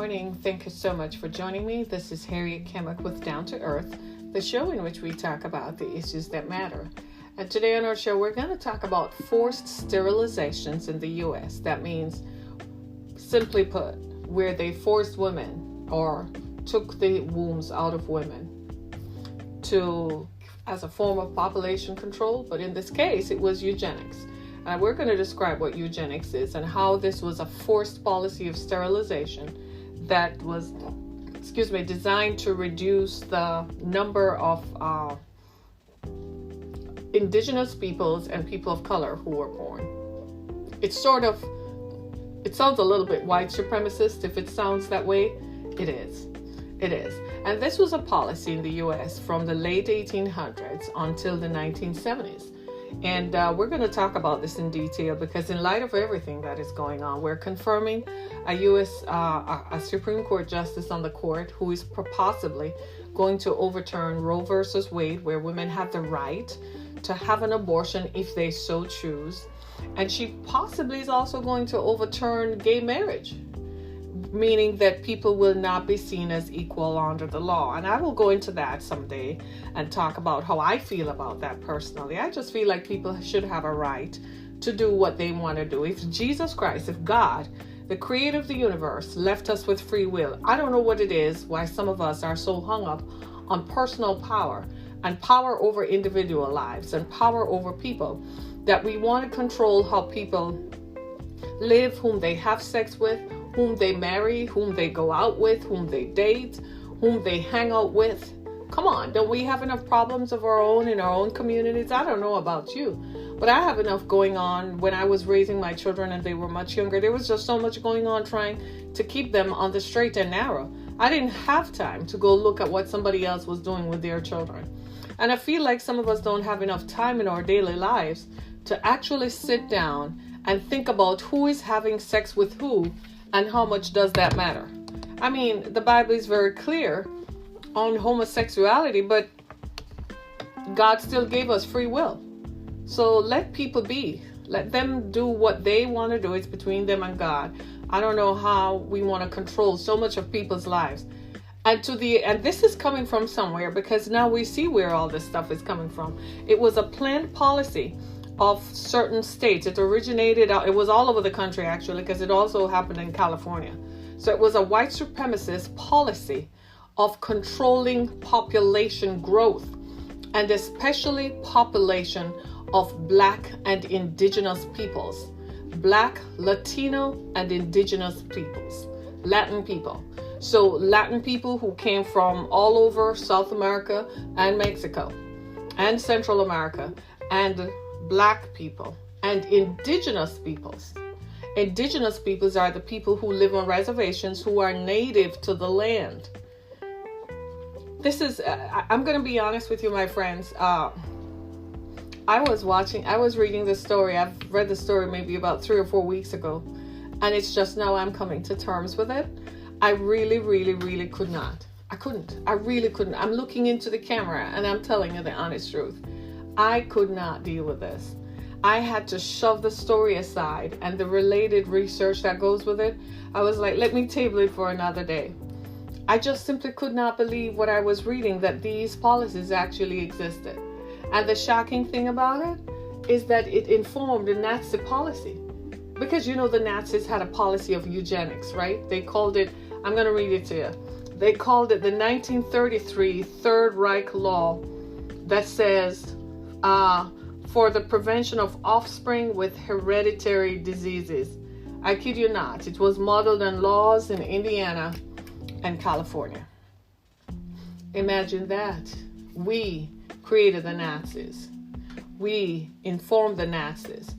morning. Thank you so much for joining me. This is Harriet Kemmick with Down to Earth, the show in which we talk about the issues that matter. And today on our show, we're going to talk about forced sterilizations in the U.S. That means, simply put, where they forced women or took the wombs out of women as a form of population control. But in this case, it was eugenics. And we're going to describe what eugenics is and how this was a forced policy of sterilization that was, designed to reduce the number of indigenous peoples and people of color who were born. It sounds a little bit white supremacist. If it sounds that way, it is. It is. And this was a policy in the U.S. from the late 1800s until the 1970s. And we're going to talk about this in detail because in light of everything that is going on, we're confirming a U.S. a Supreme Court justice on the court who is possibly going to overturn Roe versus Wade, where women have the right to have an abortion if they so choose. And she possibly is also going to overturn gay marriage, meaning that people will not be seen as equal under the law. And I will go into that someday and talk about how I feel about that personally. I just feel like people should have a right to do what they want to do. If Jesus Christ, if God, the creator of the universe, left us with free will, I don't know what it is why some of us are so hung up on personal power and power over individual lives and power over people that we want to control how people live, whom they have sex with, whom they marry, whom they go out with, whom they date, whom they hang out with. Come on, don't we have enough problems of our own in our own communities? I don't know about you, but I have enough going on. When I was raising my children and they were much younger, there was just so much going on trying to keep them on the straight and narrow. I didn't have time to go look at what somebody else was doing with their children. And I feel like some of us don't have enough time in our daily lives to actually sit down and think about who is having sex with who and how much does that matter. I mean, the Bible is very clear on homosexuality, but God still gave us free will. So let people be. Let them do what they want to do. It's between them and God. I don't know how we want to control so much of people's lives. And this is coming from somewhere, because now we see where all this stuff is coming from. It was a planned policy of certain states. It originated, it was all over the country actually, because it also happened in California. So it was a white supremacist policy of controlling population growth, and especially population of Black and indigenous peoples. Black, Latino, and indigenous peoples. Latin people. So Latin people who came from all over South America and Mexico and Central America, and Black people and indigenous peoples. Indigenous peoples are the people who live on reservations, who are native to the land. This is, I'm going to be honest with you, my friends. I was reading this story. I've read the story maybe about 3 or 4 weeks ago, and it's just now I'm coming to terms with it. I really, really, really could not. I really couldn't. I'm looking into the camera and I'm telling you the honest truth. I could not deal with this. I had to shove the story aside and the related research that goes with it. I was like, let me table it for another day. I just simply could not believe what I was reading, that these policies actually existed. And the shocking thing about it is that it informed the Nazi policy. Because the Nazis had a policy of eugenics, right? They called it, I'm going to read it to you. They called it the 1933 Third Reich Law, that says, for the prevention of offspring with hereditary diseases. I kid you not. It was modeled on laws in Indiana and California. Imagine that. We created the Nazis. We informed the Nazis.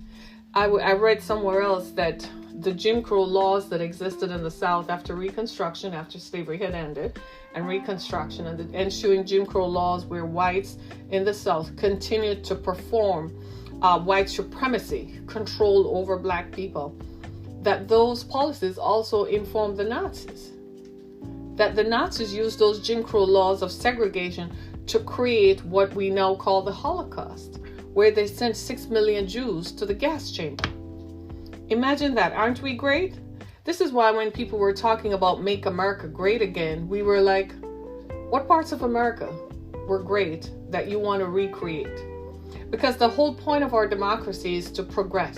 I read somewhere else that the Jim Crow laws that existed in the South after Reconstruction, after slavery had ended, and Reconstruction and the ensuing Jim Crow laws, where whites in the South continued to perform white supremacy, control over Black people, that those policies also informed the Nazis. That the Nazis used those Jim Crow laws of segregation to create what we now call the Holocaust, where they sent 6 million Jews to the gas chamber. Imagine that. Aren't we great? This is why when people were talking about Make America Great Again, we were like, what parts of America were great that you want to recreate? Because the whole point of our democracy is to progress,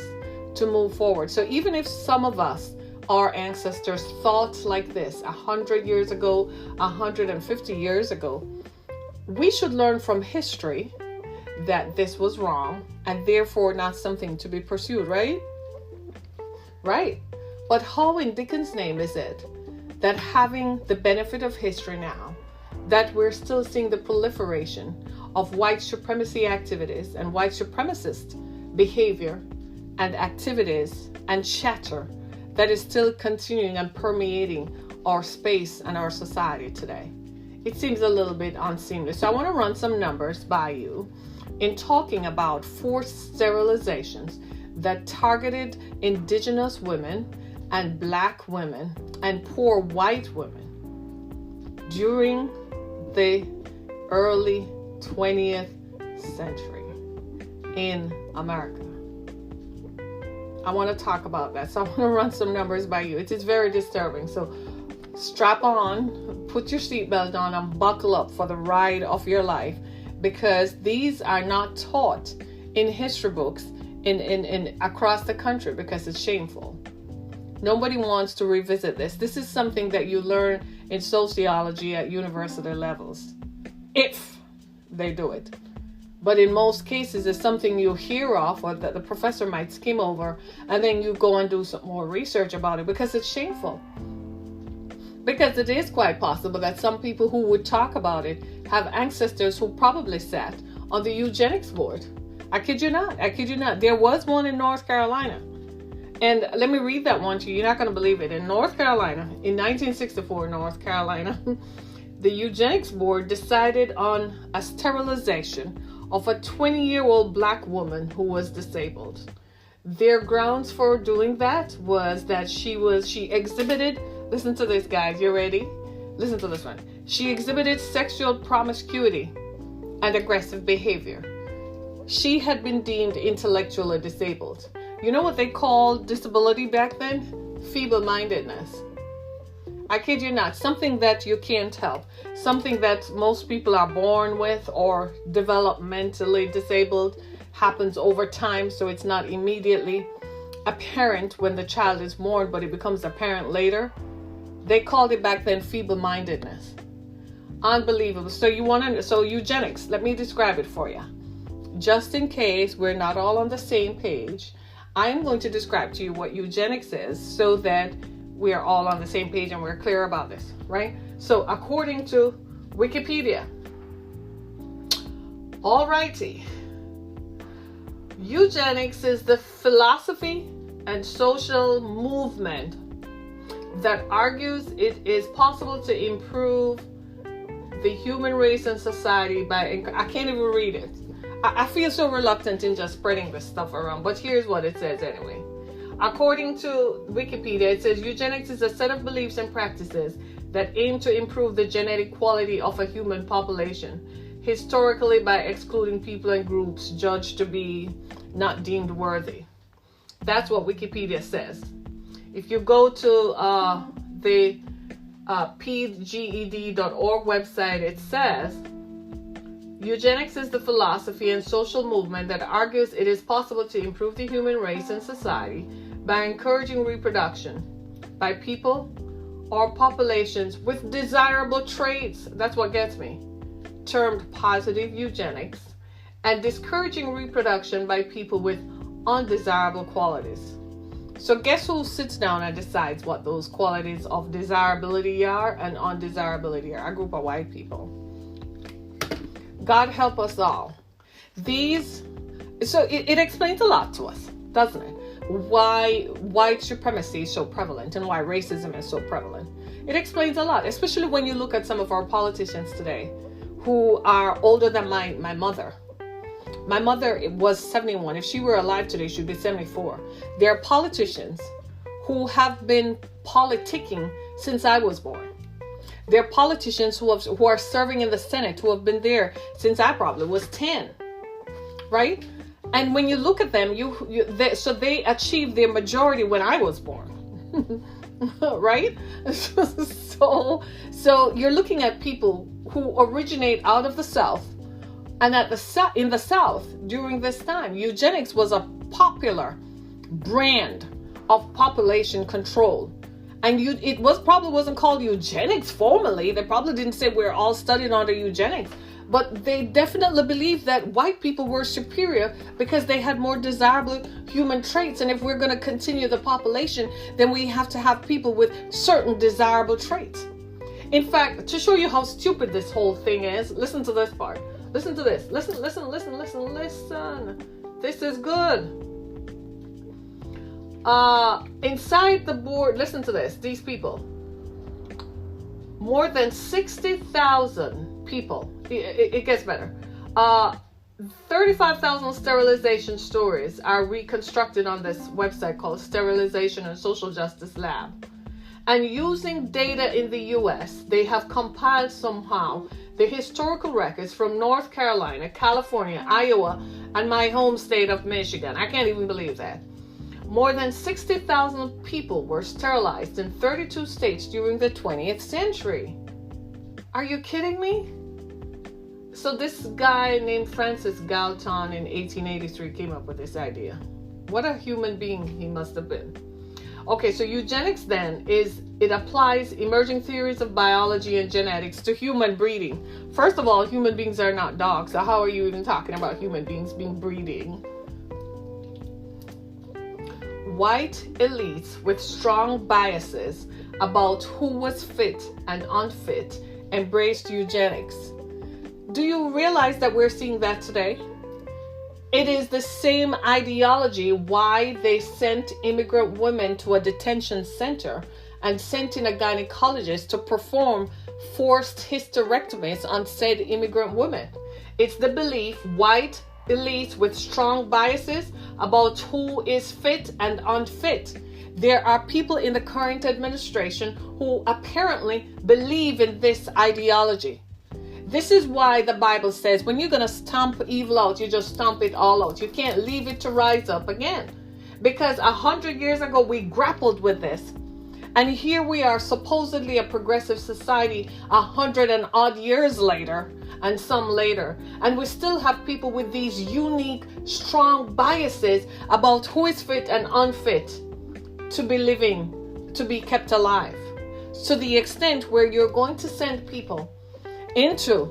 to move forward. So even if some of us, our ancestors, thought like this 100 years ago, 150 years ago, we should learn from history that this was wrong and therefore not something to be pursued, right? Right. But how in Dickens' name is it that having the benefit of history now, that we're still seeing the proliferation of white supremacy activities and white supremacist behavior and activities and chatter that is still continuing and permeating our space and our society today? It seems a little bit unseemly. So I want to run some numbers by you in talking about forced sterilizations that targeted indigenous women and black women and poor white women during the early 20th century in America. I want to talk about that. So I want to run some numbers by you. It is very disturbing. So strap on, put your seatbelt on, and buckle up for the ride of your life, because these are not taught in history books in across the country, because it's shameful. Nobody wants to revisit this. This is something that you learn in sociology at university levels, if they do it. But in most cases, it's something you hear of or that the professor might skim over, and then you go and do some more research about it because it's shameful. Because it is quite possible that some people who would talk about it have ancestors who probably sat on the Eugenics board. I kid you not. I kid you not. There was one in North Carolina. And let me read that one to you. You're not going to believe it. In North Carolina, in 1964, North Carolina, the Eugenics board decided on a sterilization of a 20-year-old black woman who was disabled. Their grounds for doing that was that she exhibited, listen to this, guys, you ready? Listen to this one. She exhibited sexual promiscuity and aggressive behavior. She had been deemed intellectually disabled. You know what they called disability back then? Feeble-mindedness. I kid you not. Something that you can't help. Something that most people are born with or developmentally disabled, happens over time, so it's not immediately apparent when the child is born, but it becomes apparent later. They called it back then feeble-mindedness. Unbelievable. So eugenics, let me describe it for you. Just in case we're not all on the same page, I am going to describe to you what eugenics is so that we are all on the same page and we're clear about this, right? So according to Wikipedia, alrighty, eugenics is the philosophy and social movement that argues it is possible to improve the human race and society by, I can't even read it. I feel so reluctant in just spreading this stuff around, but here's what it says anyway. According to Wikipedia, it says eugenics is a set of beliefs and practices that aim to improve the genetic quality of a human population, historically by excluding people and groups judged to be not deemed worthy. That's what Wikipedia says. If you go to the pged.org website, it says, eugenics is the philosophy and social movement that argues it is possible to improve the human race and society by encouraging reproduction by people or populations with desirable traits, that's what gets me, termed positive eugenics, and discouraging reproduction by people with undesirable qualities. So guess who sits down and decides what those qualities of desirability are and undesirability are? A group of white people. God help us all. It explains a lot to us, doesn't it? Why white supremacy is so prevalent and why racism is so prevalent. It explains a lot, especially when you look at some of our politicians today who are older than my mother. My mother was 71. If she were alive today, she'd be 74. There are politicians who have been politicking since I was born. There are politicians who are serving in the Senate who have been there since I probably was 10, right? And when you look at them, so they achieved their majority when I was born. right? So you're looking at people who originate out of the South, and in the South during this time, eugenics was a popular brand of population control. And it probably wasn't called eugenics formally. They probably didn't say we're all studying under eugenics. But they definitely believed that white people were superior because they had more desirable human traits. And if we're going to continue the population, then we have to have people with certain desirable traits. In fact, to show you how stupid this whole thing is, listen to this part. Listen to this. Listen. This is good. Inside the board, listen to this. These people. More than 60,000 people. It gets better. 35,000 sterilization stories are reconstructed on this website called Sterilization and Social Justice Lab. And using data in the US, they have compiled somehow the historical records from North Carolina, California, Iowa, and my home state of Michigan. I can't even believe that. More than 60,000 people were sterilized in 32 states during the 20th century. Are you kidding me? So this guy named Francis Galton in 1883 came up with this idea. What a human being he must have been. Okay, so eugenics then it applies emerging theories of biology and genetics to human breeding. First of all, human beings are not dogs, so how are you even talking about human beings being breeding? White elites with strong biases about who was fit and unfit embraced eugenics. Do you realize that we're seeing that today? It is the same ideology why they sent immigrant women to a detention center and sent in a gynecologist to perform forced hysterectomies on said immigrant women. It's the belief white elites with strong biases about who is fit and unfit. There are people in the current administration who apparently believe in this ideology. This is why the Bible says when you're going to stomp evil out, you just stomp it all out. You can't leave it to rise up again. Because 100 years ago, we grappled with this. And here we are, supposedly a progressive society 100 and odd years later, and some later. And we still have people with these unique, strong biases about who is fit and unfit to be living, to be kept alive. To the extent where you're going to send people into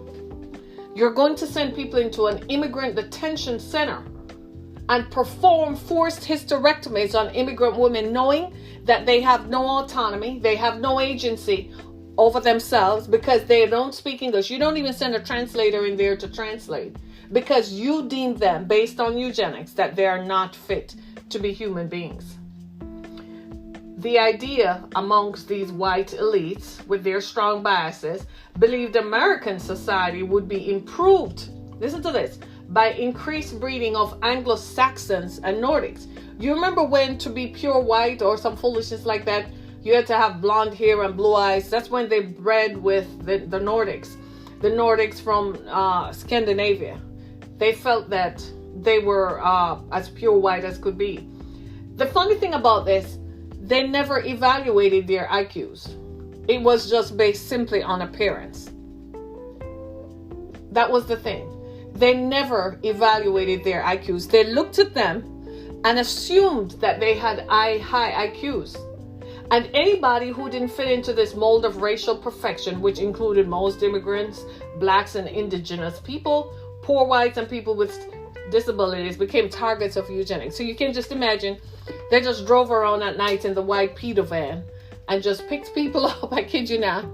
an immigrant detention center and perform forced hysterectomies on immigrant women, knowing that they have no autonomy, they have no agency over themselves because they don't speak English. You don't even send a translator in there to translate because you deem them, based on eugenics, that they are not fit to be human beings. The idea amongst these white elites with their strong biases believed American society would be improved, listen to this, by increased breeding of Anglo-Saxons and Nordics. You remember when to be pure white or some foolishness like that, you had to have blonde hair and blue eyes? That's when they bred with the Nordics. The Nordics from Scandinavia. They felt that they were as pure white as could be. The funny thing about this, they never evaluated their IQs. It was just based simply on appearance. That was the thing. They never evaluated their IQs. They looked at them and assumed that they had high IQs. And anybody who didn't fit into this mold of racial perfection, which included most immigrants, blacks and indigenous people, poor whites and people with disabilities, became targets of eugenics. So you can just imagine, they just drove around at night in the white pedo van and just picked people up, I kid you not,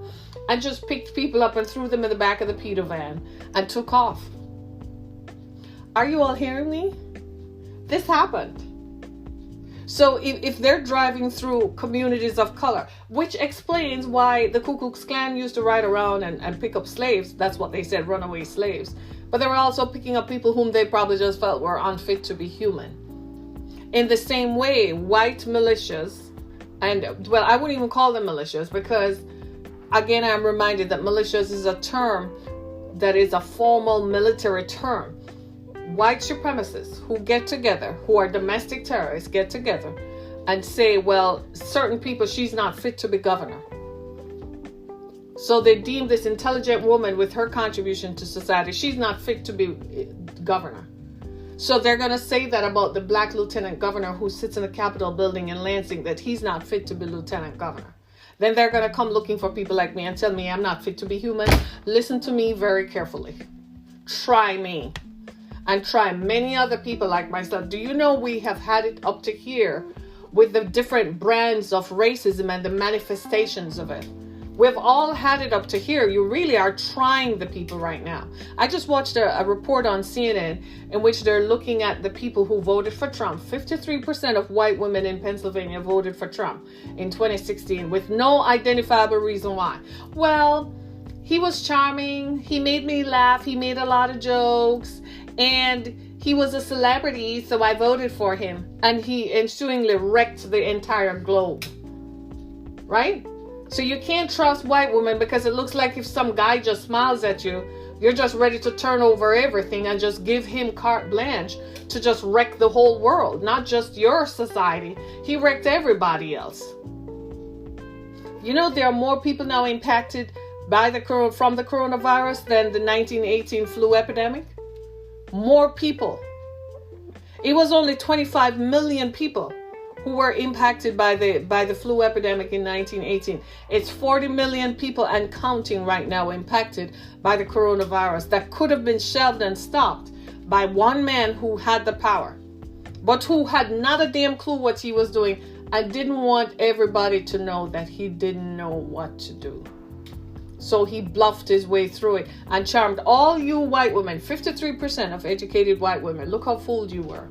and just picked people up and threw them in the back of the pedo van and took off. Are you all hearing me? This happened. So if they're driving through communities of color, which explains why the Ku Klux Klan used to ride around and pick up slaves, that's what they said, runaway slaves. But they were also picking up people whom they probably just felt were unfit to be human. In the same way, white militias, and well, I wouldn't even call them militias because, again, I'm reminded that militias is a term that is a formal military term. White supremacists who get together, who are domestic terrorists, get together and say, well, certain people, she's not fit to be governor. So they deem this intelligent woman with her contribution to society, she's not fit to be governor. So they're going to say that about the black lieutenant governor who sits in the Capitol building in Lansing, that he's not fit to be lieutenant governor. Then they're going to come looking for people like me and tell me I'm not fit to be human. Listen to me very carefully. Try me. And try many other people like myself. Do you know we have had it up to here with the different brands of racism and the manifestations of it? We've all had it up to here. You really are trying the people right now. I just watched a report on CNN in which they're looking at the people who voted for Trump. 53% of white women in Pennsylvania voted for Trump in 2016 with no identifiable reason why. Well, he was charming. He made me laugh. He made a lot of jokes. And he was a celebrity, so I voted for him. And he ensuingly wrecked the entire globe. Right? So you can't trust white women because it looks like if some guy just smiles at you, you're just ready to turn over everything and just give him carte blanche to just wreck the whole world, not just your society. He wrecked everybody else. You know, there are more people now impacted by from the coronavirus than the 1918 flu epidemic. More people. It was only 25 million people who were impacted by the flu epidemic in 1918. It's 40 million people and counting right now impacted by the coronavirus that could have been shelved and stopped by one man who had the power, but who had not a damn clue what he was doing and didn't want everybody to know that he didn't know what to do. So he bluffed his way through it and charmed all you white women, 53% of educated white women. Look how fooled you were.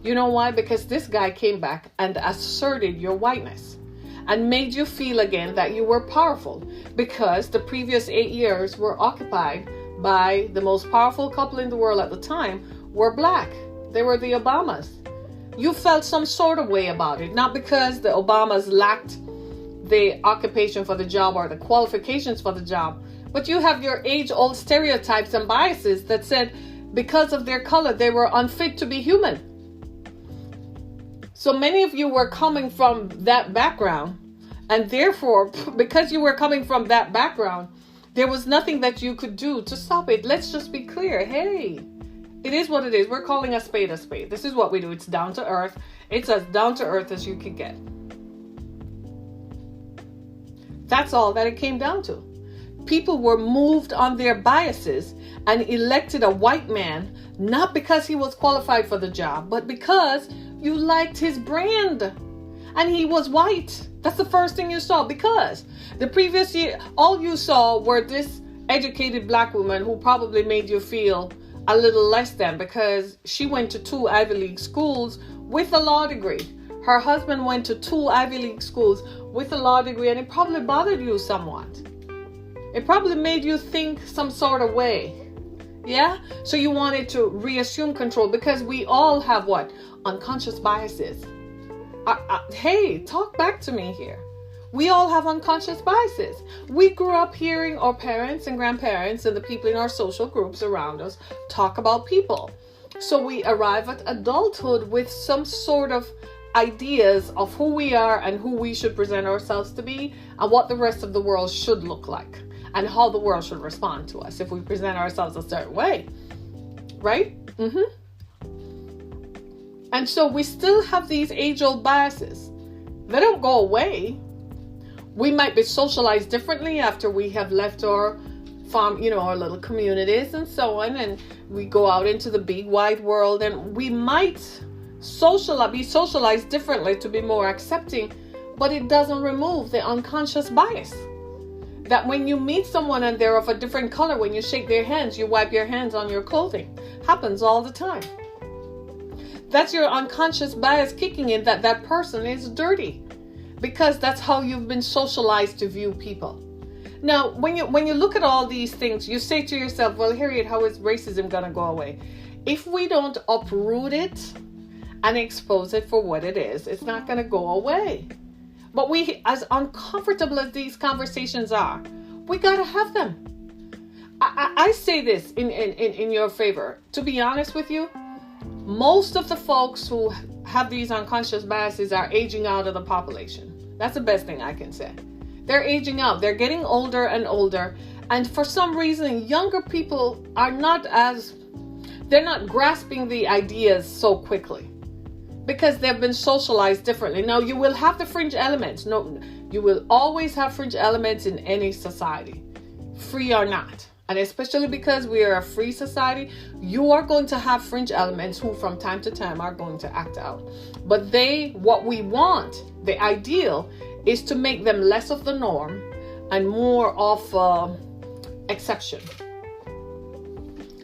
You know why? Because this guy came back and asserted your whiteness and made you feel again that you were powerful, because the previous 8 years were occupied by the most powerful couple in the world at the time were black. They were the Obamas. You felt some sort of way about it, not because the Obamas lacked the occupation for the job or the qualifications for the job, but you have your age-old stereotypes and biases that said because of their color they were unfit to be human. So many of you were coming from that background, and therefore, because you were coming from that background, there was nothing that you could do to stop it. Let's just be clear. Hey, it is what it is. We're calling a spade a spade. This is what we do. It's down to earth. It's as down to earth as you can get. That's all that it came down to. People were moved on their biases and elected a white man, not because he was qualified for the job, but because you liked his brand and he was white. That's the first thing you saw, because the previous year, all you saw were this educated black woman who probably made you feel a little less than because she went to 2 Ivy League schools with a law degree. Her husband went to 2 Ivy League schools with a law degree, and it probably bothered you somewhat. It probably made you think some sort of way. Yeah? So you wanted to reassume control because we all have what? Unconscious biases. Hey, talk back to me here. We all have unconscious biases. We grew up hearing our parents and grandparents and the people in our social groups around us talk about people. So we arrive at adulthood with some sort of ideas of who we are and who we should present ourselves to be and what the rest of the world should look like and how the world should respond to us if we present ourselves a certain way. Right? And so we still have these age-old biases. They don't go away. We might be socialized differently after we have left our farm, our little communities and so on, and we go out into the big wide world, and we might be socialized differently to be more accepting, but it doesn't remove the unconscious bias. That when you meet someone and they're of a different color, when you shake their hands, you wipe your hands on your clothing. Happens all the time. That's your unconscious bias kicking in that person is dirty, because that's how you've been socialized to view people. Now, when you look at all these things, you say to yourself, well, Harriet, how is racism going to go away? If we don't uproot it and expose it for what it is, it's not going to go away. But we, as uncomfortable as these conversations are, we got to have them. I say this in your favor. To be honest with you, most of the folks who have these unconscious biases are aging out of the population. That's the best thing I can say. They're aging out. They're getting older and older. And for some reason, younger people are they're not grasping the ideas so quickly because they've been socialized differently. Now, you will have the fringe elements. No, you will always have fringe elements in any society, free or not. And especially because we are a free society, you are going to have fringe elements who from time to time are going to act out. But what we want, the ideal, is to make them less of the norm and more of exception.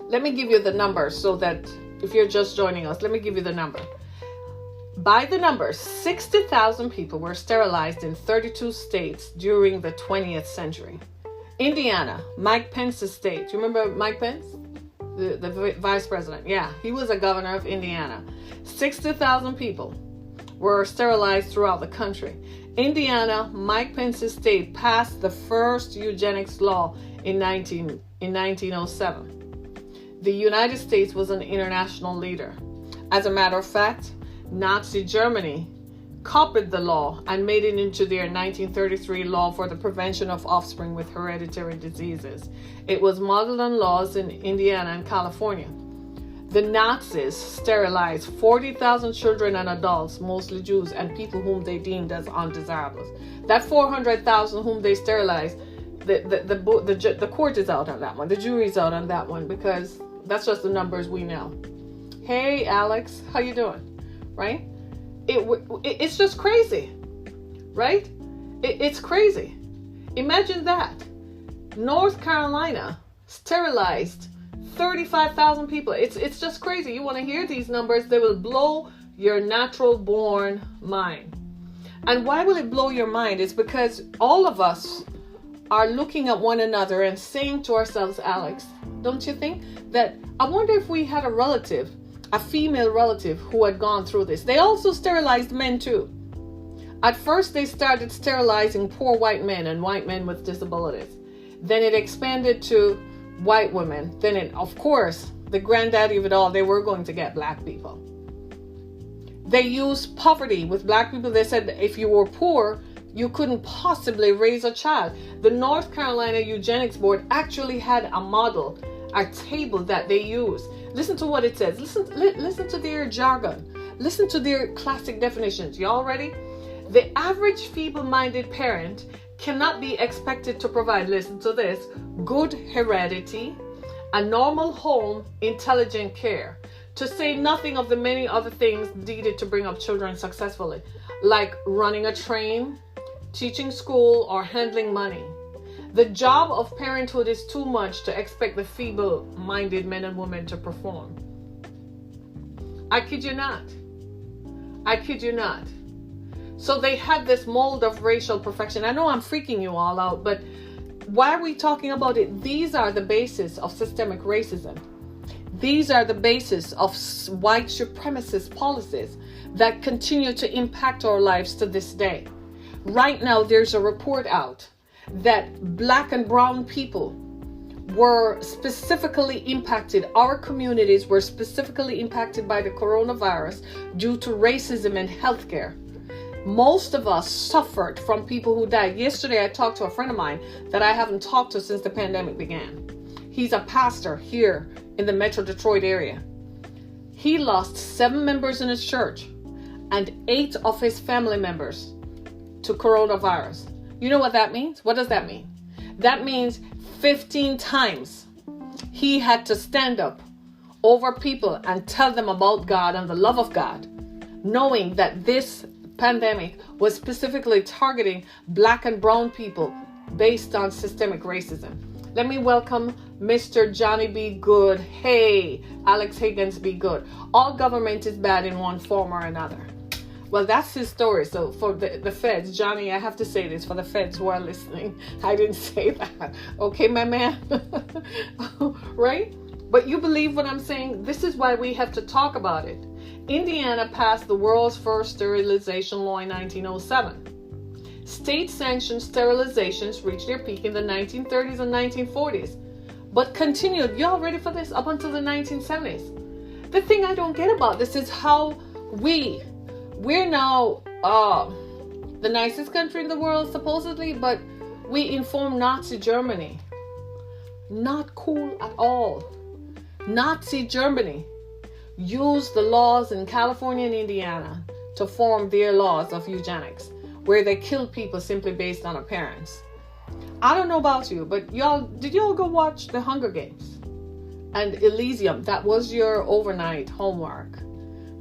Let me give you the numbers so that if you're just joining us, let me give you the number. By the numbers, 60,000 people were sterilized in 32 states during the 20th century. Indiana, Mike Pence's state. You remember Mike Pence? The vice president. Yeah, he was a governor of Indiana. 60,000 people were sterilized throughout the country. Indiana, Mike Pence's state, passed the first eugenics law in 1907. The United States was an international leader. As a matter of fact, Nazi Germany copied the law and made it into their 1933 law for the prevention of offspring with hereditary diseases. It was modeled on laws in Indiana and California. The Nazis sterilized 40,000 children and adults, mostly Jews, and people whom they deemed as undesirables. That 400,000 whom they sterilized, the court is out on that one. The jury's out on that one because that's just the numbers we know. Hey, Alex, how you doing? Right? It's just crazy, right? It's crazy. Imagine that. North Carolina sterilized 35,000 people. It's just crazy. You want to hear these numbers? They will blow your natural born mind. And why will it blow your mind? It's because all of us are looking at one another and saying to ourselves, Alex, don't you think that I wonder if we had a female relative who had gone through this. They also sterilized men too. At first they started sterilizing poor white men and white men with disabilities. Then it expanded to white women. Then of course, the granddaddy of it all, they were going to get black people. They used poverty with black people. They said if you were poor, you couldn't possibly raise a child. The North Carolina Eugenics Board actually had a model, a table that they used. Listen to what it says. Listen to their jargon. Listen to their classic definitions. Y'all ready? The average feeble-minded parent cannot be expected to provide, listen to this, good heredity, a normal home, intelligent care, to say nothing of the many other things needed to bring up children successfully, like running a train, teaching school, or handling money. The job of parenthood is too much to expect the feeble-minded men and women to perform. I kid you not. I kid you not. So they had this mold of racial perfection. I know I'm freaking you all out, but why are we talking about it? These are the basis of systemic racism. These are the basis of white supremacist policies that continue to impact our lives to this day. Right now, there's a report out that black and brown people were specifically impacted. Our communities were specifically impacted by the coronavirus due to racism in healthcare. Most of us suffered from people who died. Yesterday, I talked to a friend of mine that I haven't talked to since the pandemic began. He's a pastor here in the Metro Detroit area. He lost 7 members in his church and 8 of his family members to coronavirus. You know what that means? What does that mean? That means 15 times he had to stand up over people and tell them about God and the love of God, knowing that this pandemic was specifically targeting black and brown people based on systemic racism. Let me welcome Mr. Johnny B. Good. Hey, Alex Higgins B. Good. All government is bad in one form or another. Well, that's his story. So for the feds, Johnny, I have to say this for the feds who are listening. I didn't say that. Okay, my man? Right? But you believe what I'm saying? This is why we have to talk about it. Indiana passed the world's first sterilization law in 1907. State-sanctioned sterilizations reached their peak in the 1930s and 1940s, but continued, y'all ready for this, up until the 1970s. The thing I don't get about this is how we, We're now the nicest country in the world, supposedly, but we informed Nazi Germany. Not cool at all. Nazi Germany used the laws in California and Indiana to form their laws of eugenics, where they killed people simply based on appearance. I don't know about you, but did y'all go watch the Hunger Games and Elysium? That was your overnight homework.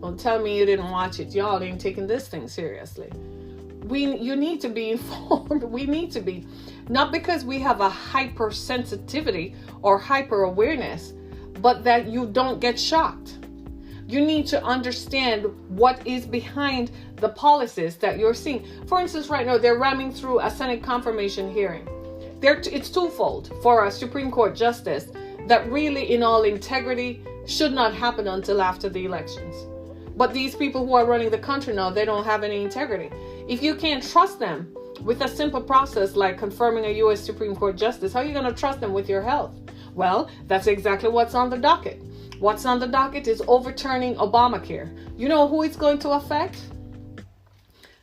Don't tell me you didn't watch it. Y'all ain't taking this thing seriously. You need to be informed. We need to be, not because we have a hypersensitivity or hyper awareness, but that you don't get shocked. You need to understand what is behind the policies that you're seeing. For instance, right now, they're ramming through a Senate confirmation hearing. It's twofold for a Supreme Court justice that really, in all integrity, should not happen until after the elections. But these people who are running the country now, they don't have any integrity. If you can't trust them with a simple process like confirming a U.S. Supreme Court justice, how are you going to trust them with your health? Well, that's exactly what's on the docket. What's on the docket is overturning Obamacare. You know who it's going to affect?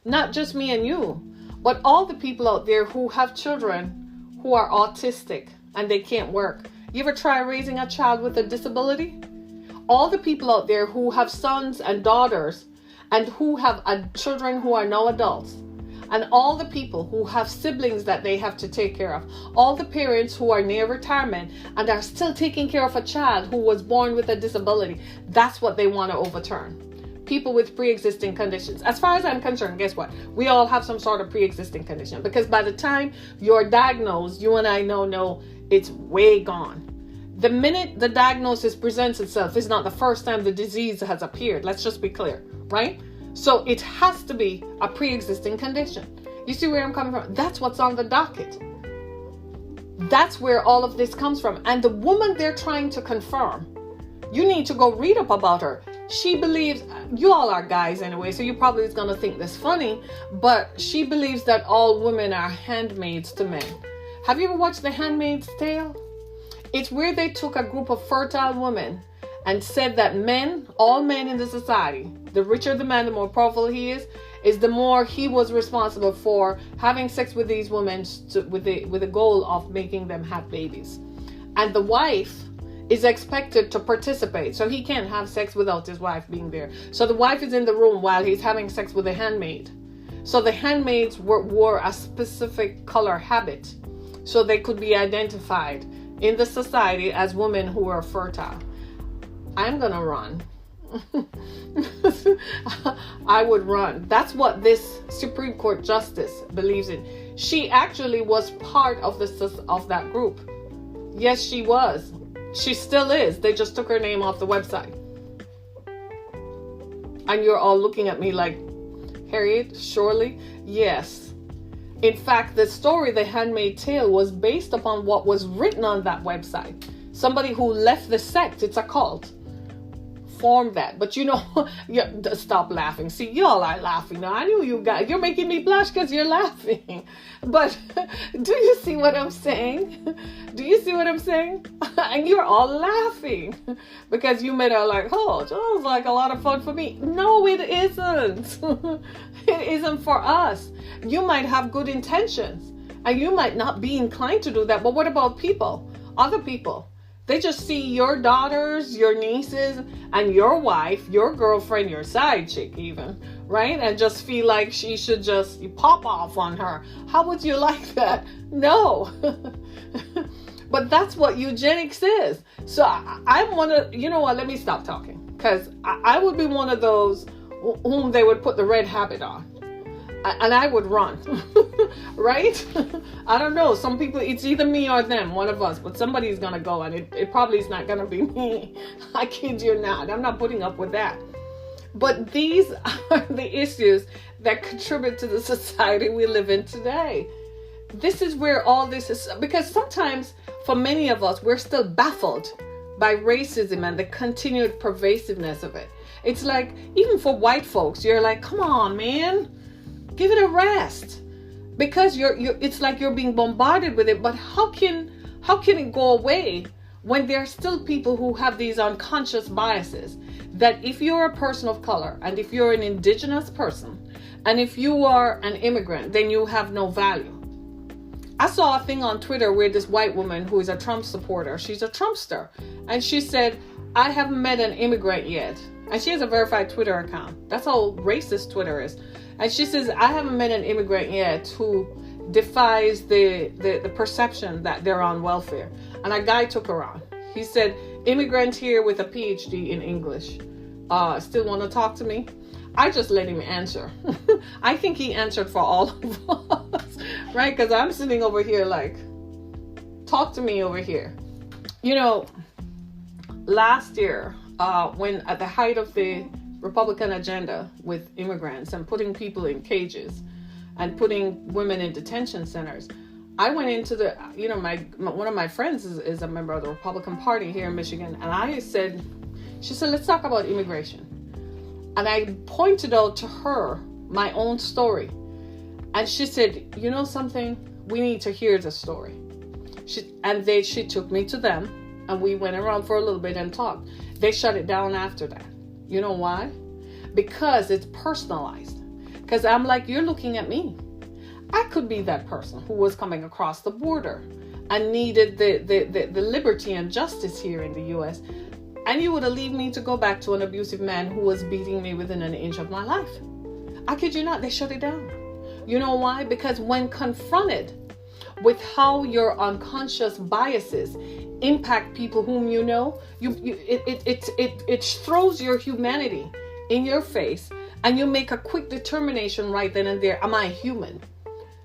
Not just me and you, but all the people out there who have children who are autistic and they can't work. You ever try raising a child with a disability? All the people out there who have sons and daughters and who have children who are now adults, and all the people who have siblings that they have to take care of, all the parents who are near retirement and are still taking care of a child who was born with a disability, that's what they want to overturn. People with pre-existing conditions. As far as I'm concerned, guess what? We all have some sort of pre-existing condition, because by the time you're diagnosed, you and I know it's way gone. The minute the diagnosis presents itself is not the first time the disease has appeared. Let's just be clear, right? So it has to be a pre-existing condition. You see where I'm coming from? That's what's on the docket. That's where all of this comes from. And the woman they're trying to confirm, you need to go read up about her. She believes, you all are guys anyway, so you probably is going to think this funny, but she believes that all women are handmaids to men. Have you ever watched The Handmaid's Tale? It's where they took a group of fertile women and said that all men in the society, the richer the man, the more powerful he is the more he was responsible for having sex with these women with the goal of making them have babies. And the wife is expected to participate. So he can't have sex without his wife being there. So the wife is in the room while he's having sex with the handmaid. So the handmaids wore a specific color habit so they could be identified in the society as women who are fertile. I'm gonna run. I would run. That's what this Supreme Court justice believes in. She actually was part of that group. Yes, she was. She still is. They just took her name off the website. And you're all looking at me like, Harriet, surely? Yes. In fact, the story, The Handmaid's Tale, was based upon what was written on that website. Somebody who left the sect, it's a cult, formed that. But stop laughing. See, y'all are laughing now. I knew you guys. You're making me blush because you're laughing. But do you see what I'm saying? Do you see what I'm saying? And you're all laughing because you made it like, oh, that was like a lot of fun for me. No, it isn't. It isn't for us. You might have good intentions and you might not be inclined to do that. But what about people? Other people? They just see your daughters, your nieces, and your wife, your girlfriend, your side chick even, right? And just feel like she should just pop off on her. How would you like that? No. But that's what eugenics is. So I'm one of, you know what, let me stop talking. Because I would be one of those whom they would put the red habit on. And I would run, right? I don't know. Some people, it's either me or them, one of us, but somebody's going to go, and it probably is not going to be me. I kid you not. I'm not putting up with that. But these are the issues that contribute to the society we live in today. This is where all this is, because sometimes for many of us, we're still baffled by racism and the continued pervasiveness of it. It's like, even for white folks, you're like, come on, man. Give it a rest, because it's like you're being bombarded with it. But how can it go away when there are still people who have these unconscious biases? that if you're a person of color, and if you're an indigenous person, and if you are an immigrant, then you have no value. I saw a thing on Twitter where this white woman who is a Trump supporter, she's a Trumpster, and she said, I haven't met an immigrant yet. And she has a verified Twitter account. That's how racist Twitter is. And she says, I haven't met an immigrant yet who defies the perception that they're on welfare. And a guy took her on. He said, immigrant here with a PhD in English. Still want to talk to me? I just let him answer. I think he answered for all of us, right? Because I'm sitting over here like, talk to me over here. You know, last year, when at the height of the Republican agenda with immigrants and putting people in cages and putting women in detention centers, I went into the, you know, one of my friends is a member of the Republican Party here in Michigan, and I said, she said, let's talk about immigration. And I pointed out to her my own story. And she said, you know something? We need to hear the story. She took me to them, and we went around for a little bit and talked. They shut it down after that. You know why? Because it's personalized. Because I'm like, you're looking at me. I could be that person who was coming across the border and needed the liberty and justice here in the U.S., and you would have left me to go back to an abusive man who was beating me within an inch of my life. I kid you not, they shut it down. You know why? Because when confronted with how your unconscious biases impact people whom you know, it throws your humanity in your face, and you make a quick determination right then and there. Am I human?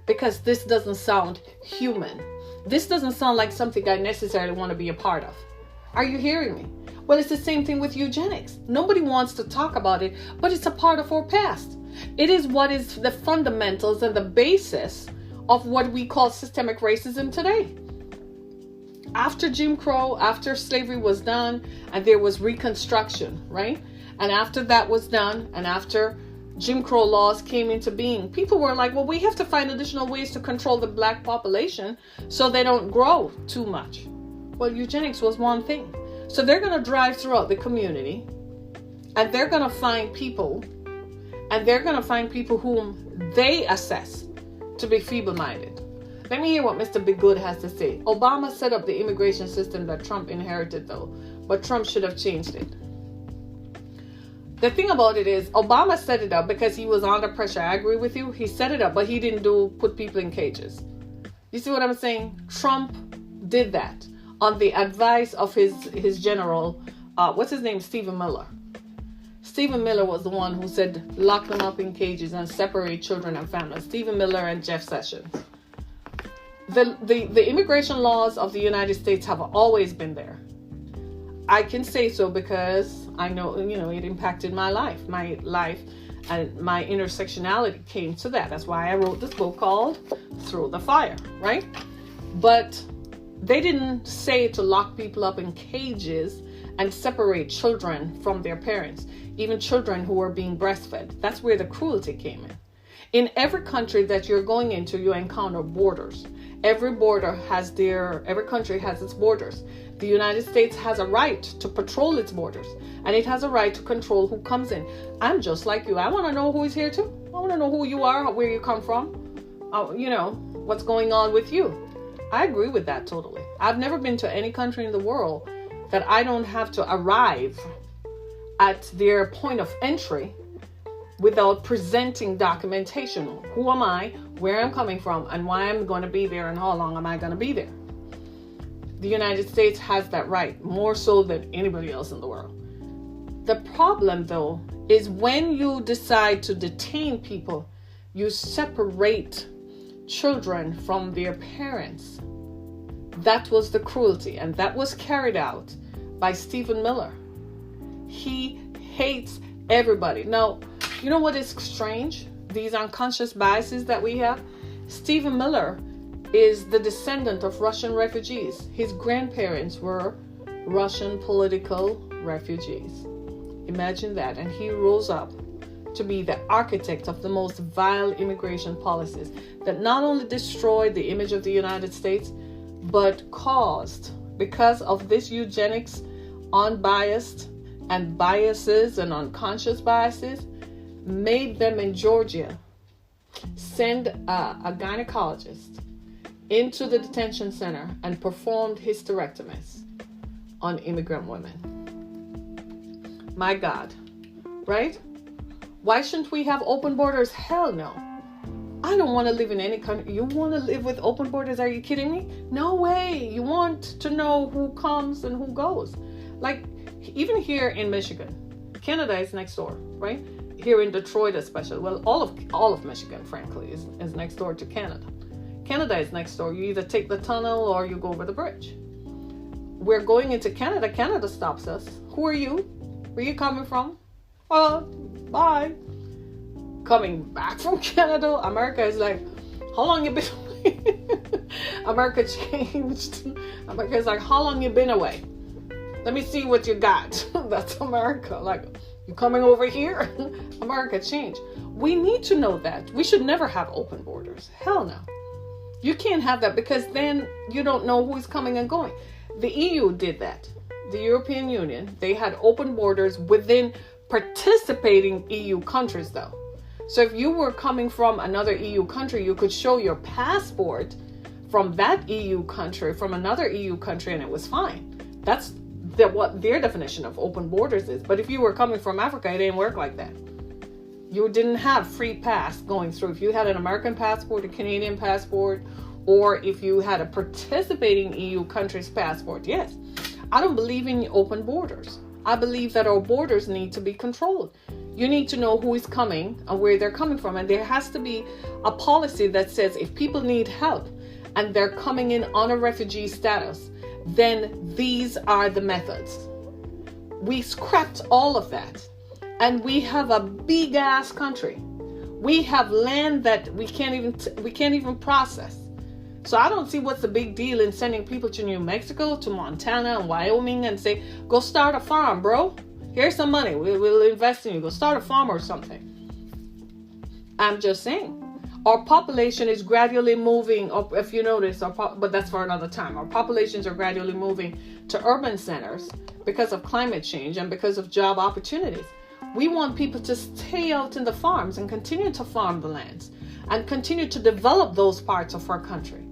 Because this doesn't sound human. This doesn't sound like something I necessarily want to be a part of. Are you hearing me? Well, it's the same thing with eugenics. Nobody wants to talk about it, but it's a part of our past. It is what is the fundamentals and the basis of what we call systemic racism today. After Jim Crow, after slavery was done, and there was Reconstruction, right? And after that was done, and after Jim Crow laws came into being, people were like, well, we have to find additional ways to control the black population so they don't grow too much. Well, eugenics was one thing. So they're going to drive throughout the community, and they're going to find people, whom they assess to be feeble-minded. Let me hear what Mr. Big Good has to say. Obama set up the immigration system that Trump inherited, though, but Trump should have changed it. The thing about it is, Obama set it up because he was under pressure. I agree with you. He set it up, but he didn't put people in cages. You see what I'm saying? Trump did that on the advice of his general, what's his name? Stephen Miller. Stephen Miller was the one who said, lock them up in cages and separate children and families. Stephen Miller and Jeff Sessions. The immigration laws of the United States have always been there. I can say so because I know, it impacted my life. My life and my intersectionality came to that. That's why I wrote this book called Through the Fire, right? But they didn't say to lock people up in cages and separate children from their parents, even children who were being breastfed. That's where the cruelty came in. In every country that you're going into, you encounter borders. Every country has its borders. The United States has a right to patrol its borders, and it has a right to control who comes in. I'm just like you. I want to know who is here too. I want to know who you are, where you come from, what's going on with you. I agree with that totally. I've never been to any country in the world that I don't have to arrive at their point of entry without presenting documentation. Who am I, where I'm coming from, and why I'm going to be there, and how long am I going to be there? The United States has that right, more so than anybody else in the world. The problem, though, is when you decide to detain people, you separate children from their parents. That was the cruelty, and that was carried out by Stephen Miller. He hates everybody. Now, you know what is strange? These unconscious biases that we have. Stephen Miller is the descendant of Russian refugees. His grandparents were Russian political refugees. Imagine that. And he rose up to be the architect of the most vile immigration policies that not only destroyed the image of the United States, but caused, because of this eugenics, unbiased, and biases and unconscious biases made them in Georgia send a gynecologist into the detention center and performed hysterectomies on immigrant women. My God, right? Why shouldn't we have open borders? Hell no. I don't want to live in any country. You want to live with open borders? Are you kidding me? No way. You want to know who comes and who goes. Like, even here in Michigan, Canada is next door, right? Here in Detroit especially. Well, all of Michigan, frankly, is next door to Canada. Canada is next door. You either take the tunnel or you go over the bridge. We're going into Canada. Canada stops us. Who are you? Where are you coming from? Bye. Coming back from Canada, America is like, how long you been away? America changed. America is like, how long you been away? Let me see what you got. That's America. Like, you coming over here? America changed. We need to know that. We should never have open borders. Hell no. You can't have that, because then you don't know who is coming and going. The EU did that. The European Union, they had open borders within participating EU countries though. So if you were coming from another EU country, you could show your passport from that EU country, from another EU country, and it was fine. That's what their definition of open borders is. But if you were coming from Africa, it didn't work like that. You didn't have free pass going through. If you had an American passport, a Canadian passport, or if you had a participating EU country's passport, yes. I don't believe in open borders. I believe that our borders need to be controlled. You need to know who is coming and where they're coming from. And there has to be a policy that says if people need help and they're coming in on a refugee status, then these are the methods. We scrapped all of that. And we have a big ass country. We have land that we can't even process. So I don't see what's the big deal in sending people to New Mexico, to Montana and Wyoming and say, go start a farm, bro. Here's some money. We'll invest in you. Go start a farm or something. I'm just saying. Our population is gradually moving, or if you notice, but that's for another time. Our populations are gradually moving to urban centers because of climate change and because of job opportunities. We want people to stay out in the farms and continue to farm the lands and continue to develop those parts of our country.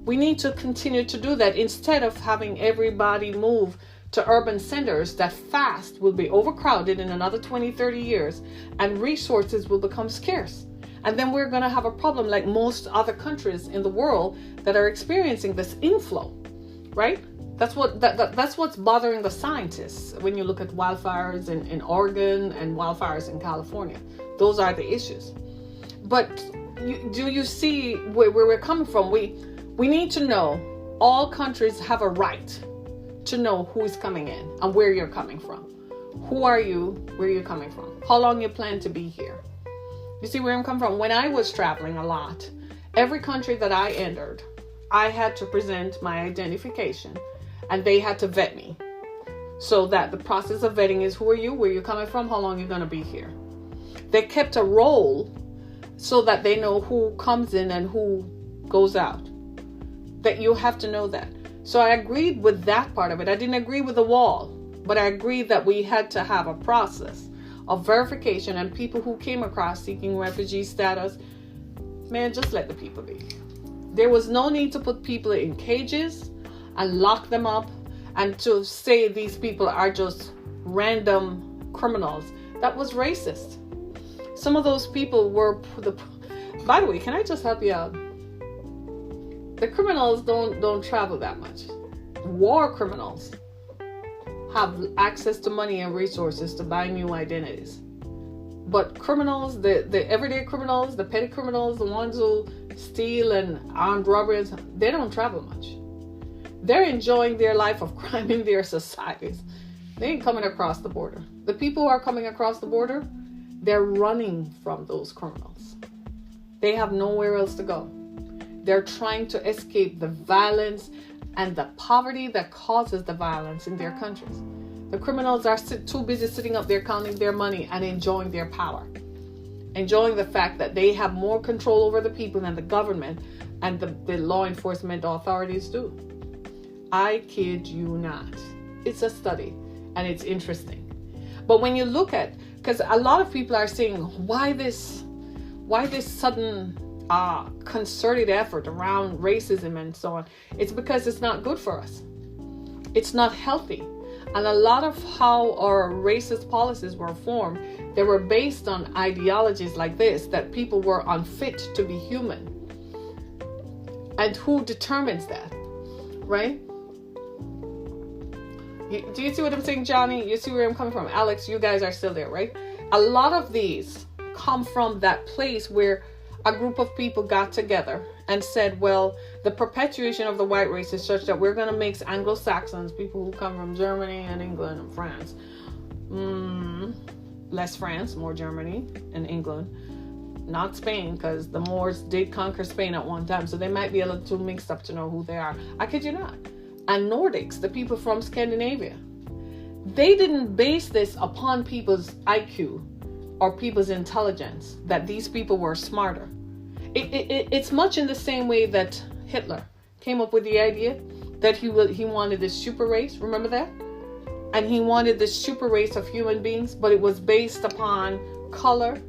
We need to continue to do that instead of having everybody move to urban centers that fast will be overcrowded in another 20, 30 years and resources will become scarce. And then we're going to have a problem like most other countries in the world that are experiencing this inflow, right? That's what's bothering the scientists when you look at wildfires in Oregon and wildfires in California. Those are the issues. But do you see where we're coming from? We need to know all countries have a right to know who is coming in and where you're coming from. Who are you? Where you're coming from? How long you plan to be here? You see where I'm coming from? When I was traveling a lot, every country that I entered, I had to present my identification and they had to vet me. So that the process of vetting is who are you, where you're coming from, how long you're going to be here. They kept a roll so that they know who comes in and who goes out. That you have to know that. So I agreed with that part of it. I didn't agree with the wall, but I agreed that we had to have a process of verification, and people who came across seeking refugee status, man, just let the people be. There was no need to put people in cages and lock them up and to say these people are just random criminals. That was racist. Some of those people were by the way, can I just help you out? The criminals don't travel that much. War criminals have access to money and resources to buy new identities. But criminals, the everyday criminals, the petty criminals, the ones who steal and armed robberies, they don't travel much. They're enjoying their life of crime in their societies. They ain't coming across the border. The people who are coming across the border, they're running from those criminals. They have nowhere else to go. They're trying to escape the violence and the poverty that causes the violence in their countries. The criminals are too busy sitting up there counting their money and enjoying their power. Enjoying the fact that they have more control over the people than the government and the law enforcement authorities do. I kid you not. It's a study and it's interesting. But when you look at, because a lot of people are saying, why this sudden concerted effort around racism and so on? It's because it's not good for us. It's not healthy. And a lot of how our racist policies were formed, they were based on ideologies like this, that people were unfit to be human. And who determines that, right? Do you see what I'm saying, Johnny? You see where I'm coming from? Alex, you guys are still there, right? A lot of these come from that place where a group of people got together and said, well, the perpetuation of the white race is such that we're going to mix Anglo-Saxons, people who come from Germany and England and France. Less France, more Germany and England. Not Spain, because the Moors did conquer Spain at one time. So they might be a little too mixed up to know who they are. I kid you not. And Nordics, the people from Scandinavia. They didn't base this upon people's IQ or people's intelligence, that these people were smarter. It's much in the same way that Hitler came up with the idea that he wanted this super race. Remember that? And he wanted this super race of human beings, but it was based upon color.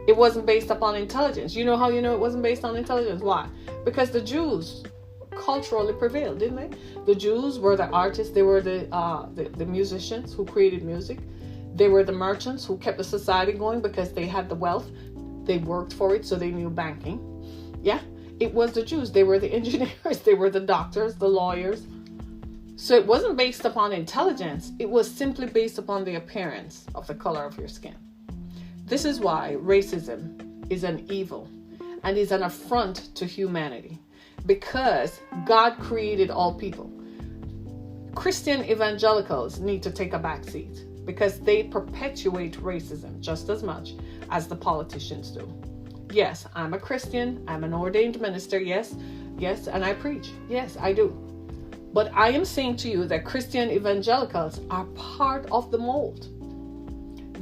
It wasn't based upon intelligence. You know how you know it wasn't based on intelligence? Why? Because the Jews culturally prevailed, didn't they? The Jews were the artists. They were the musicians who created music. They were the merchants who kept the society going because they had the wealth. They worked for it, so they knew banking. Yeah, it was the Jews. They were the engineers. They were the doctors, the lawyers. So it wasn't based upon intelligence. It was simply based upon the appearance of the color of your skin. This is why racism is an evil and is an affront to humanity, because God created all people. Christian evangelicals need to take a back seat because they perpetuate racism just as much as the politicians do. Yes, I'm a Christian. I'm an ordained minister. Yes, and I preach. Yes, I do. But I am saying to you that Christian evangelicals are part of the mold.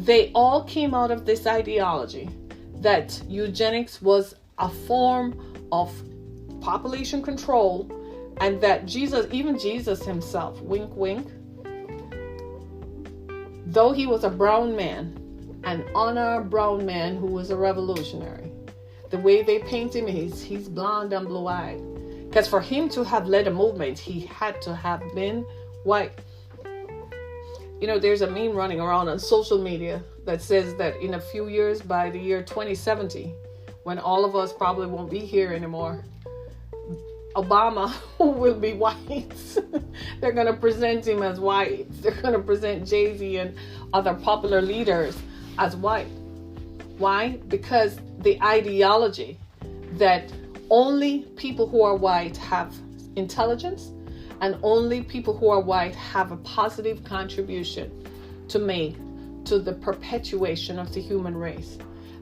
They all came out of this ideology that eugenics was a form of population control, and that Jesus, even Jesus himself, wink, wink, though he was a brown man, an unarmed brown man who was a revolutionary, the way they paint him is he's blonde and blue-eyed. Because for him to have led a movement, he had to have been white. You know, there's a meme running around on social media that says that in a few years, by the year 2070, when all of us probably won't be here anymore, Obama will be white. They're going to present him as white. They're going to present Jay-Z and other popular leaders as white. Why? Because the ideology that only people who are white have intelligence, and only people who are white have a positive contribution to make to the perpetuation of the human race.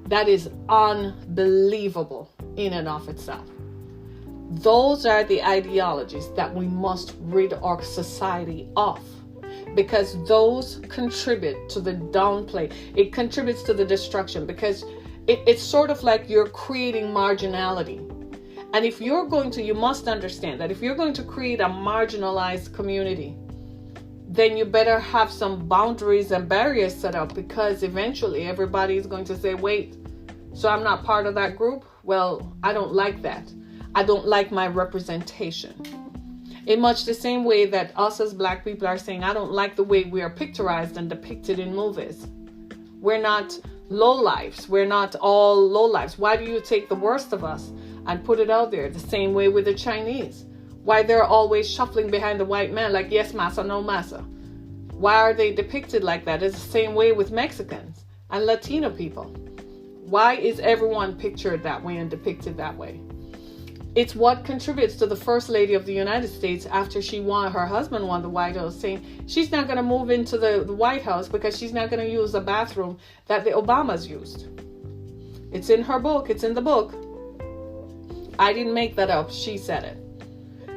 That is unbelievable in and of itself. Those are the ideologies that we must rid our society of, because those contribute to the downplay. It contributes to the destruction, because it's sort of like you're creating marginality. And if you're going to, you must understand that if you're going to create a marginalized community, then you better have some boundaries and barriers set up, because eventually everybody is going to say, wait, so I'm not part of that group? Well, I don't like that. I don't like my representation. In much the same way that us as Black people are saying, I don't like the way we are picturized and depicted in movies. We're not lowlifes. We're not all lowlifes. Why do you take the worst of us and put it out there? The same way with the Chinese. Why they're always shuffling behind the white man like, yes, massa, no massa. Why are they depicted like that? It's the same way with Mexicans and Latino people. Why is everyone pictured that way and depicted that way? It's what contributes to the First Lady of the United States after her husband won the White House, saying she's not going to move into the White House because she's not going to use the bathroom that the Obamas used. It's in her book. It's in the book. I didn't make that up. She said it.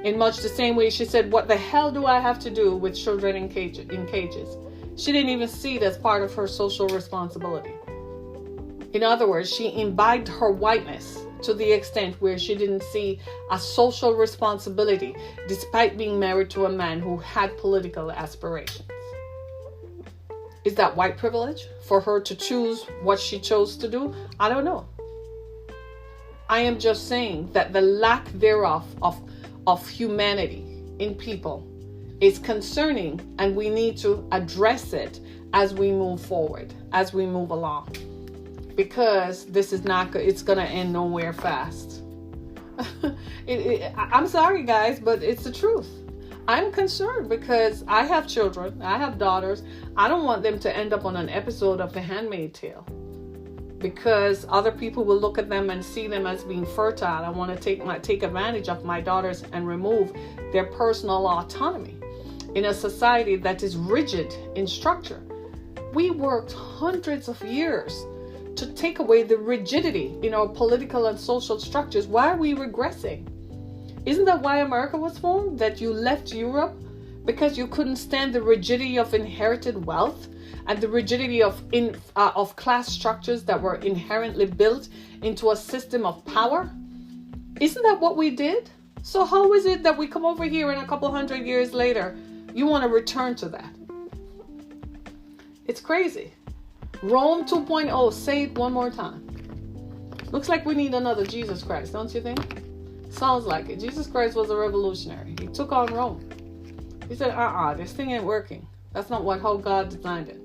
In much the same way she said, what the hell do I have to do with children in cages? She didn't even see it as part of her social responsibility. In other words, she imbibed her whiteness to the extent where she didn't see a social responsibility despite being married to a man who had political aspirations. Is that white privilege for her to choose what she chose to do? I don't know. I am just saying that the lack thereof of humanity in people is concerning, and we need to address it as we move forward, as we move along, because this is not good. It's going to end nowhere fast. I'm sorry, guys, but it's the truth. I'm concerned because I have children. I have daughters. I don't want them to end up on an episode of The Handmaid's Tale, because other people will look at them and see them as being fertile. I want to take advantage of my daughters and remove their personal autonomy in a society that is rigid in structure. We worked hundreds of years to take away the rigidity in our political and social structures. Why are we regressing? Isn't that why America was formed? That you left Europe because you couldn't stand the rigidity of inherited wealth and the rigidity of class structures that were inherently built into a system of power? Isn't that what we did? So how is it that we come over here and a couple hundred years later, you want to return to that? It's crazy. Rome 2.0, say it one more time. Looks like we need another Jesus Christ, don't you think? Sounds like it. Jesus Christ was a revolutionary. He took on Rome. He said, this thing ain't working. That's not how God designed it.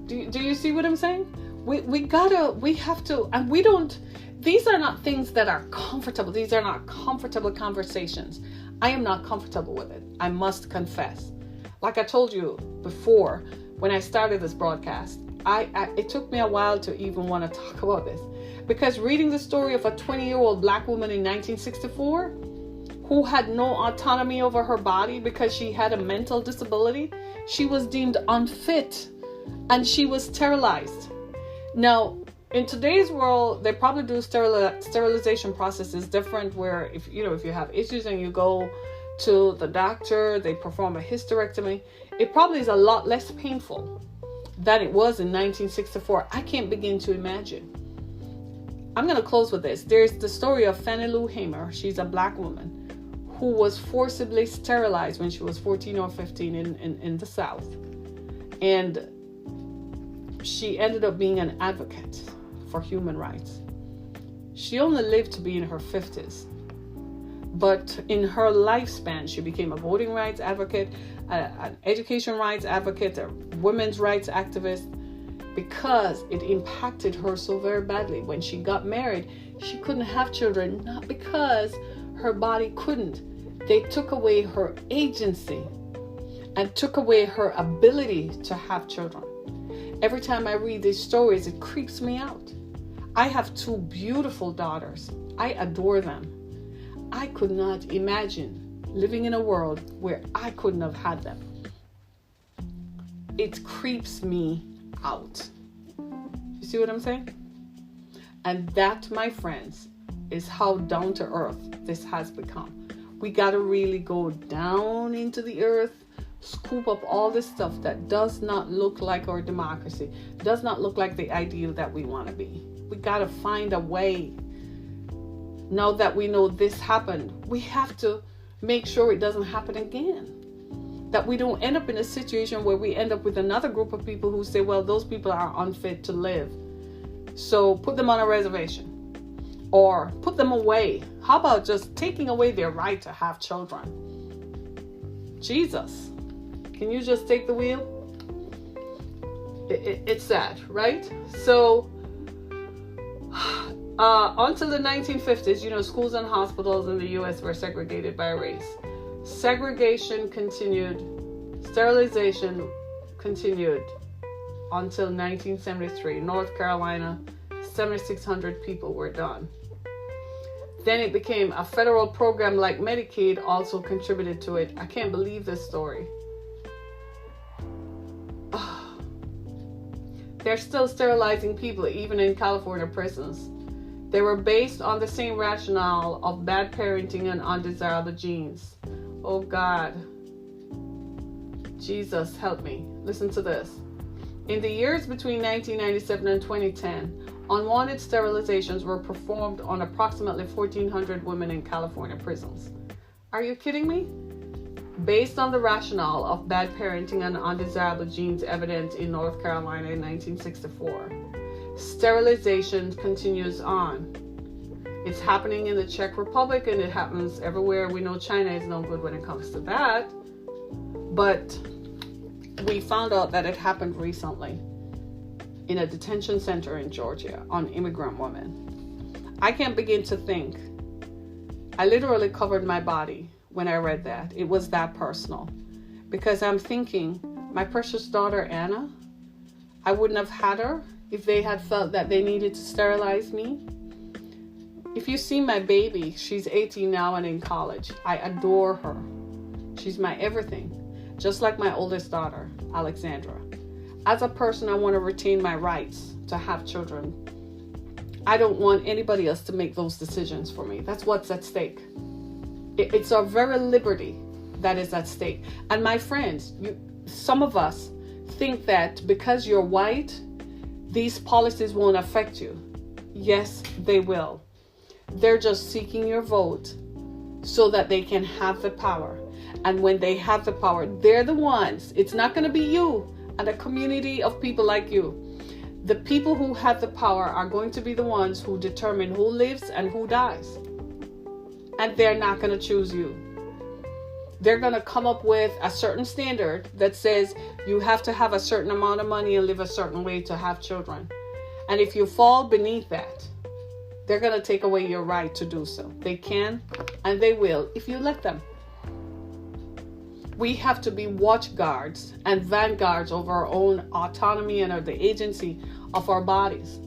Do you see what I'm saying? We have to, and we don't, these are not things that are comfortable. These are not comfortable conversations. I am not comfortable with it. I must confess. Like I told you before, when I started this broadcast, it took me a while to even want to talk about this, because reading the story of a 20-year-old black woman in 1964 who had no autonomy over her body because she had a mental disability, she was deemed unfit and she was sterilized. Now, in today's world, they probably do sterilization processes different, where if you have issues and you go to the doctor, they perform a hysterectomy. It probably is a lot less painful than it was in 1964. I can't begin to imagine. I'm going to close with this. There's the story of Fannie Lou Hamer. She's a black woman who was forcibly sterilized when she was 14 or 15 in the South. And she ended up being an advocate for human rights. She only lived to be in her 50s. But in her lifespan, she became a voting rights advocate, an education rights advocate, a women's rights activist, because it impacted her so very badly. When she got married, she couldn't have children, not because her body couldn't. They took away her agency and took away her ability to have children. Every time I read these stories, it creeps me out. I have two beautiful daughters. I adore them. I could not imagine living in a world where I couldn't have had them. It creeps me out. You see what I'm saying? And that, my friends, is how down to earth this has become. We got to really go down into the earth, scoop up all this stuff that does not look like our democracy, does not look like the ideal that we want to be. We got to find a way. Now that we know this happened, we have to make sure it doesn't happen again. That we don't end up in a situation where we end up with another group of people who say, well, those people are unfit to live, so put them on a reservation or put them away. How about just taking away their right to have children? Jesus, can you just take the wheel? It's sad, right? So until the 1950s, schools and hospitals in the U.S. were segregated by race. Segregation continued, sterilization continued until 1973. North Carolina, 7,600 people were done. Then it became a federal program like Medicaid also contributed to it. I can't believe this story. They're still sterilizing people even in California prisons. They were based on the same rationale of bad parenting and undesirable genes. Oh God. Jesus, help me. Listen to this. In the years between 1997 and 2010, unwanted sterilizations were performed on approximately 1,400 women in California prisons. Are you kidding me? based on the rationale of bad parenting and undesirable genes evident in North Carolina in 1964. Sterilization continues on. It's happening in the Czech Republic, and it happens everywhere. We know China is no good when it comes to that. But we found out that it happened recently in a detention center in Georgia on immigrant women. I can't begin to think. I literally covered my body when I read that. It was that personal. Because I'm thinking, my precious daughter Anna, I wouldn't have had her if they had felt that they needed to sterilize me. If you see my baby, she's 18 now and in college. I adore her. She's my everything. Just like my oldest daughter, Alexandra. As a person, I want to retain my rights to have children. I don't want anybody else to make those decisions for me. That's what's at stake. It's our very liberty that is at stake. And my friends, some of us think that because you're white, these policies won't affect you. Yes, they will. They're just seeking your vote so that they can have the power. And when they have the power, they're the ones. It's not going to be you and a community of people like you. The people who have the power are going to be the ones who determine who lives and who dies. And they're not going to choose you. They're going to come up with a certain standard that says you have to have a certain amount of money and live a certain way to have children. And if you fall beneath that, they're going to take away your right to do so. They can and they will if you let them. We have to be watchguards and vanguards over our own autonomy and the agency of our bodies.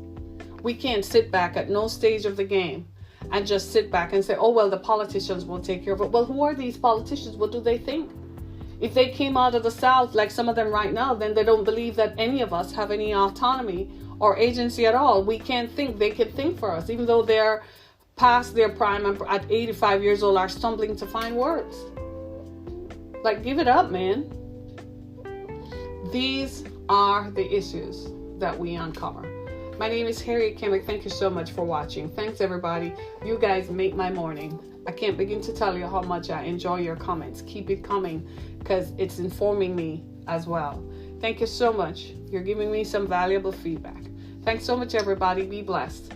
We can't sit back at no stage of the game and just sit back and say, oh, well, the politicians will take care of it. Well, who are these politicians? What do they think? If they came out of the South, like some of them right now, then they don't believe that any of us have any autonomy or agency at all. We can't think. They can think for us, even though they're past their prime and at 85 years old are stumbling to find words. Like, give it up, man. These are the issues that we uncover. My name is Harriet Kimmick. Thank you so much for watching. Thanks, everybody. You guys make my morning. I can't begin to tell you how much I enjoy your comments. Keep it coming because it's informing me as well. Thank you so much. You're giving me some valuable feedback. Thanks so much, everybody. Be blessed.